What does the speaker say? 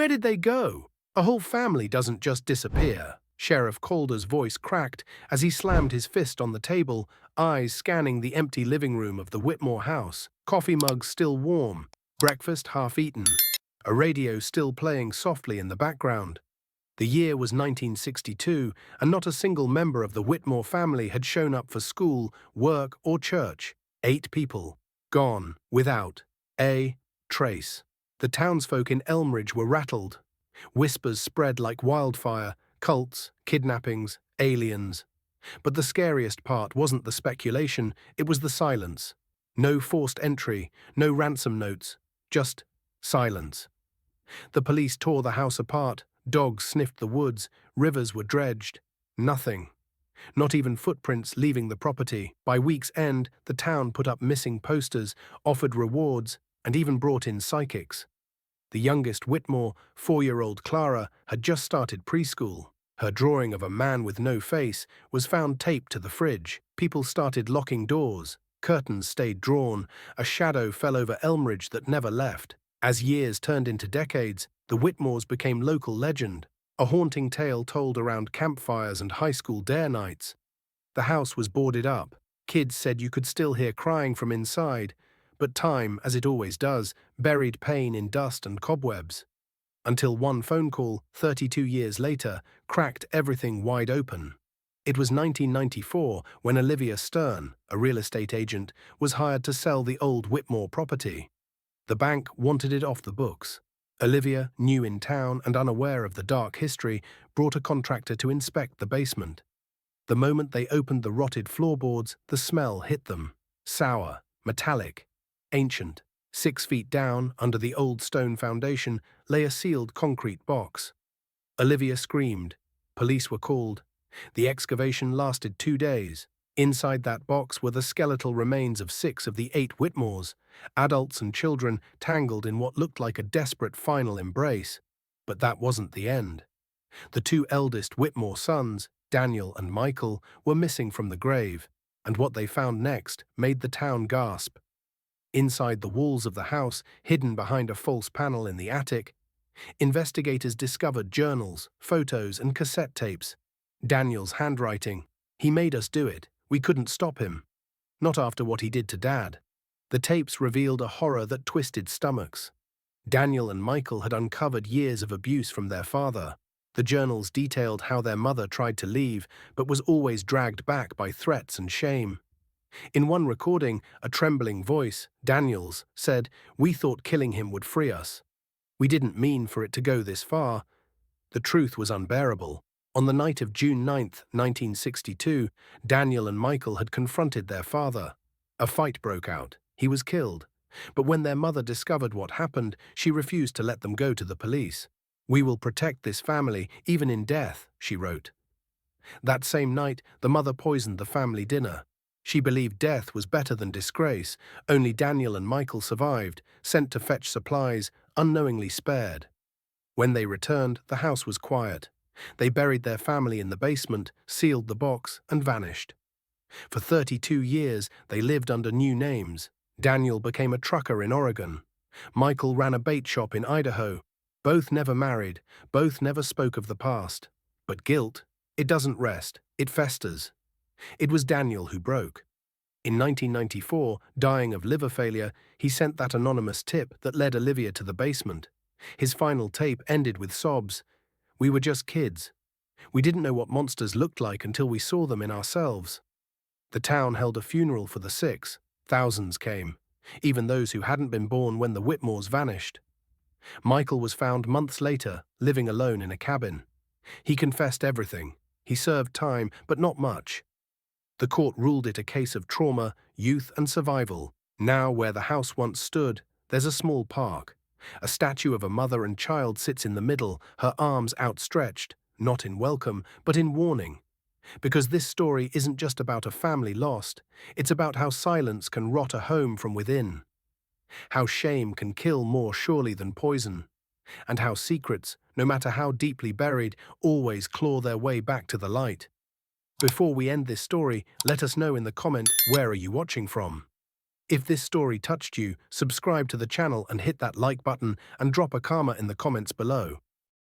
Where did they go? A whole family doesn't just disappear. Sheriff Calder's voice cracked as he slammed his fist on the table, eyes scanning the empty living room of the Whitmore house, coffee mugs still warm, breakfast half eaten, a radio still playing softly in the background. The year was 1962, and not a single member of the Whitmore family had shown up for school, work, or church. 8 people, gone, without a trace. The townsfolk in Elmridge were rattled. Whispers spread like wildfire, cults, kidnappings, aliens. But the scariest part wasn't the speculation, it was the silence. No forced entry, no ransom notes, just silence. The police tore the house apart, dogs sniffed the woods, rivers were dredged. Nothing. Not even footprints leaving the property. By week's end, the town put up missing posters, offered rewards, and even brought in psychics. The youngest Whitmore, 4-year-old Clara, had just started preschool. Her drawing of a man with no face was found taped to the fridge. People started locking doors. Curtains stayed drawn. A shadow fell over Elmridge that never left. As years turned into decades, the Whitmores became local legend, a haunting tale told around campfires and high school dare nights. The house was boarded up. Kids said you could still hear crying from inside, but time, as it always does, buried pain in dust and cobwebs. Until one phone call, 32 years later, cracked everything wide open. It was 1994 when Olivia Stern, a real estate agent, was hired to sell the old Whitmore property. The bank wanted it off the books. Olivia, new in town and unaware of the dark history, brought a contractor to inspect the basement. The moment they opened the rotted floorboards, the smell hit them. Sour, metallic, ancient. 6 feet down, under the old stone foundation, lay a sealed concrete box. Olivia screamed. Police were called. The excavation lasted 2 days. Inside that box were the skeletal remains of 6 of the 8 Whitmores, adults and children tangled in what looked like a desperate final embrace. But that wasn't the end. The 2 eldest Whitmore sons, Daniel and Michael, were missing from the grave, and what they found next made the town gasp. Inside the walls of the house, hidden behind a false panel in the attic, investigators discovered journals, photos, and cassette tapes. Daniel's handwriting. "He made us do it. We couldn't stop him." Not after what he did to Dad. The tapes revealed a horror that twisted stomachs. Daniel and Michael had uncovered years of abuse from their father. The journals detailed how their mother tried to leave, but was always dragged back by threats and shame. In one recording, a trembling voice, Daniel's, said, "We thought killing him would free us. We didn't mean for it to go this far." The truth was unbearable. On the night of June 9, 1962, Daniel and Michael had confronted their father. A fight broke out. He was killed. But when their mother discovered what happened, she refused to let them go to the police. "We will protect this family, even in death," she wrote. That same night, the mother poisoned the family dinner. She believed death was better than disgrace. Only Daniel and Michael survived, sent to fetch supplies, unknowingly spared. When they returned, the house was quiet. They buried their family in the basement, sealed the box, and vanished. For 32 years, they lived under new names. Daniel became a trucker in Oregon. Michael ran a bait shop in Idaho. Both never married, both never spoke of the past. But guilt, it doesn't rest, it festers. It was Daniel who broke. In 1994, dying of liver failure, he sent that anonymous tip that led Olivia to the basement. His final tape ended with sobs. "We were just kids. We didn't know what monsters looked like until we saw them in ourselves." The town held a funeral for the 6. Thousands came, even those who hadn't been born when the Whitmores vanished. Michael was found months later, living alone in a cabin. He confessed everything. He served time, but not much. The court ruled it a case of trauma, youth, and survival. Now, where the house once stood, there's a small park. A statue of a mother and child sits in the middle, her arms outstretched, not in welcome, but in warning. Because this story isn't just about a family lost, it's about how silence can rot a home from within. How shame can kill more surely than poison. And how secrets, no matter how deeply buried, always claw their way back to the light. Before we end this story, let us know in the comment, where are you watching from? If this story touched you, subscribe to the channel and hit that like button and drop a karma in the comments below.